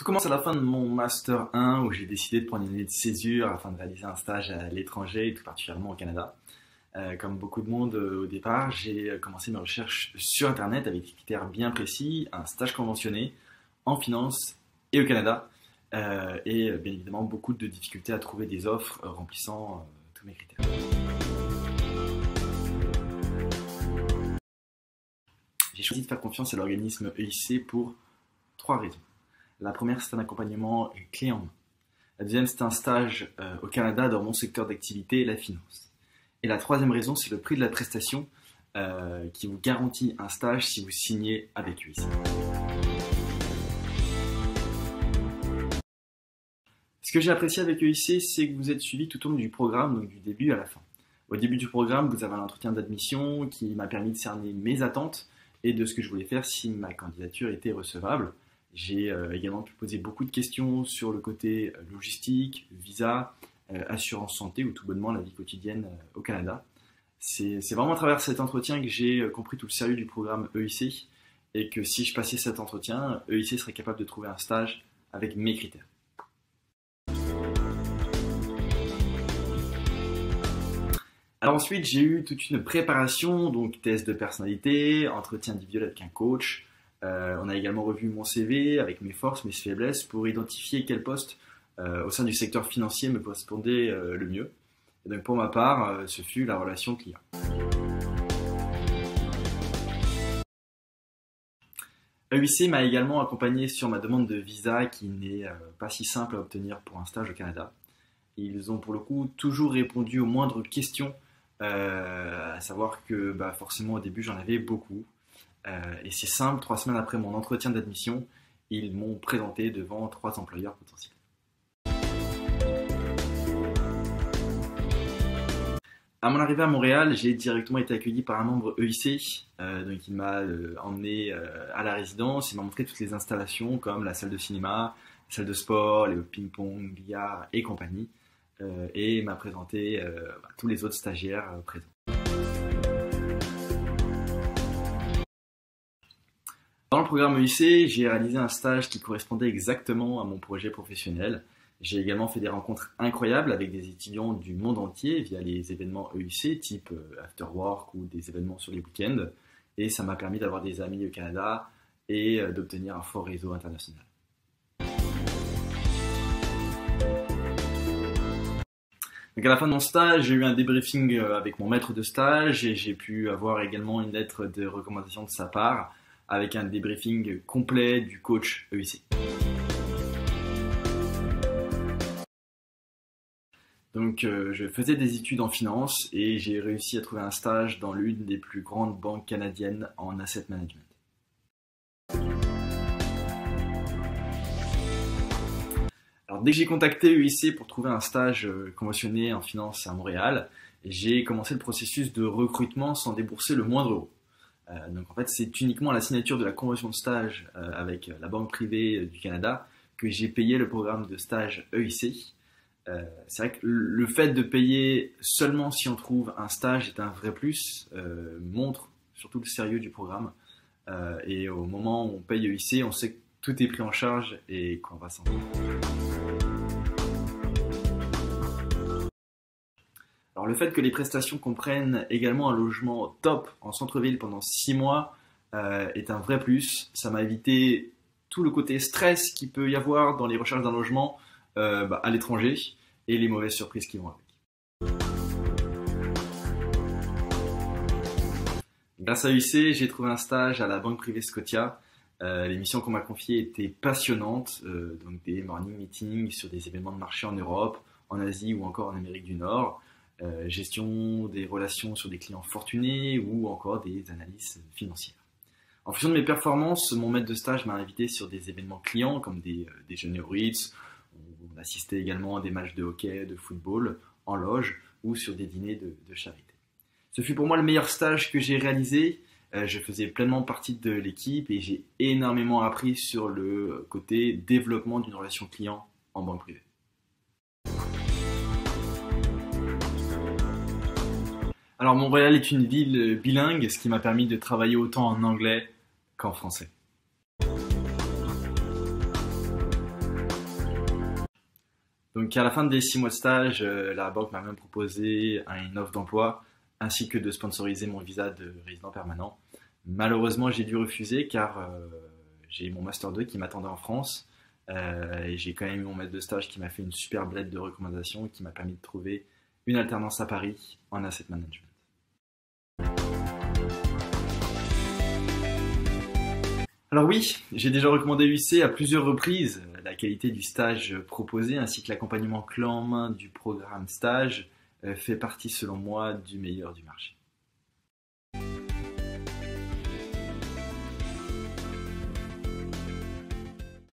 Tout commence à la fin de mon Master 1 où j'ai décidé de prendre une année de césure afin de réaliser un stage à l'étranger et tout particulièrement au Canada. Comme beaucoup de monde au départ, j'ai commencé mes recherches sur Internet avec des critères bien précis, un stage conventionné en finance et au Canada. Et bien évidemment beaucoup de difficultés à trouver des offres remplissant tous mes critères. J'ai choisi de faire confiance à l'organisme EIC pour 3 raisons. La première, c'est un accompagnement clé en main. La deuxième, c'est un stage au Canada dans mon secteur d'activité, la finance. Et la troisième raison, c'est le prix de la prestation qui vous garantit un stage si vous signez avec EIC. Ce que j'ai apprécié avec EIC, c'est que vous êtes suivi tout au long du programme, donc du début à la fin. Au début du programme, vous avez un entretien d'admission qui m'a permis de cerner mes attentes et de ce que je voulais faire si ma candidature était recevable. J'ai également pu poser beaucoup de questions sur le côté logistique, visa, assurance santé ou tout bonnement la vie quotidienne au Canada. C'est vraiment à travers cet entretien que j'ai compris tout le sérieux du programme EIC et que si je passais cet entretien, EIC serait capable de trouver un stage avec mes critères. Alors ensuite, j'ai eu toute une préparation, donc test de personnalité, entretien individuel avec un coach. On a également revu mon CV avec mes forces, mes faiblesses pour identifier quel poste au sein du secteur financier me correspondait le mieux. Et donc pour ma part, ce fut la relation client. EIC m'a également accompagné sur ma demande de visa qui n'est pas si simple à obtenir pour un stage au Canada. Ils ont pour le coup toujours répondu aux moindres questions, à savoir que forcément au début j'en avais beaucoup. Et c'est simple, 3 semaines après mon entretien d'admission, ils m'ont présenté devant 3 employeurs potentiels. À mon arrivée à Montréal, j'ai directement été accueilli par un membre EIC, donc il m'a emmené à la résidence, il m'a montré toutes les installations comme la salle de cinéma, la salle de sport, les ping-pong, billard et compagnie, et m'a présenté tous les autres stagiaires présents. Dans le programme EIC, j'ai réalisé un stage qui correspondait exactement à mon projet professionnel. J'ai également fait des rencontres incroyables avec des étudiants du monde entier via les événements EIC, type After Work ou des événements sur les week-ends. Et ça m'a permis d'avoir des amis au Canada et d'obtenir un fort réseau international. Donc à la fin de mon stage, j'ai eu un débriefing avec mon maître de stage et j'ai pu avoir également une lettre de recommandation de sa part avec un débriefing complet du coach EIC. Donc je faisais des études en finance et j'ai réussi à trouver un stage dans l'une des plus grandes banques canadiennes en asset management. Alors dès que j'ai contacté EIC pour trouver un stage conventionné en finance à Montréal, j'ai commencé le processus de recrutement sans débourser le moindre euro. Donc en fait, c'est uniquement à la signature de la convention de stage avec la Banque privée du Canada que j'ai payé le programme de stage EIC. C'est vrai que le fait de payer seulement si on trouve un stage est un vrai plus, montre surtout le sérieux du programme. Et au moment où on paye EIC, on sait que tout est pris en charge et qu'on va s'en sortir. Alors le fait que les prestations comprennent également un logement top en centre-ville pendant 6 mois est un vrai plus. Ça m'a évité tout le côté stress qu'il peut y avoir dans les recherches d'un logement à l'étranger et les mauvaises surprises qui vont avec. Grâce à EIC, j'ai trouvé un stage à la Banque privée Scotia. Les missions qu'on m'a confiées étaient passionnantes, donc des morning meetings sur des événements de marché en Europe, en Asie ou encore en Amérique du Nord. Gestion des relations sur des clients fortunés ou encore des analyses financières. En fonction de mes performances, mon maître de stage m'a invité sur des événements clients comme des déjeuners au Ritz. On assistait également à des matchs de hockey, de football en loge ou sur des dîners de charité. Ce fut pour moi le meilleur stage que j'ai réalisé. Je faisais pleinement partie de l'équipe et j'ai énormément appris sur le côté développement d'une relation client en banque privée. Alors Montréal est une ville bilingue, ce qui m'a permis de travailler autant en anglais qu'en français. Donc à la fin des 6 mois de stage, la banque m'a même proposé une offre d'emploi ainsi que de sponsoriser mon visa de résident permanent. Malheureusement, j'ai dû refuser car j'ai mon master 2 qui m'attendait en France et j'ai quand même eu mon maître de stage qui m'a fait une super lettre de recommandation qui m'a permis de trouver une alternance à Paris en asset management. Alors oui, j'ai déjà recommandé UC à plusieurs reprises. La qualité du stage proposé ainsi que l'accompagnement clé en main du programme stage fait partie selon moi du meilleur du marché.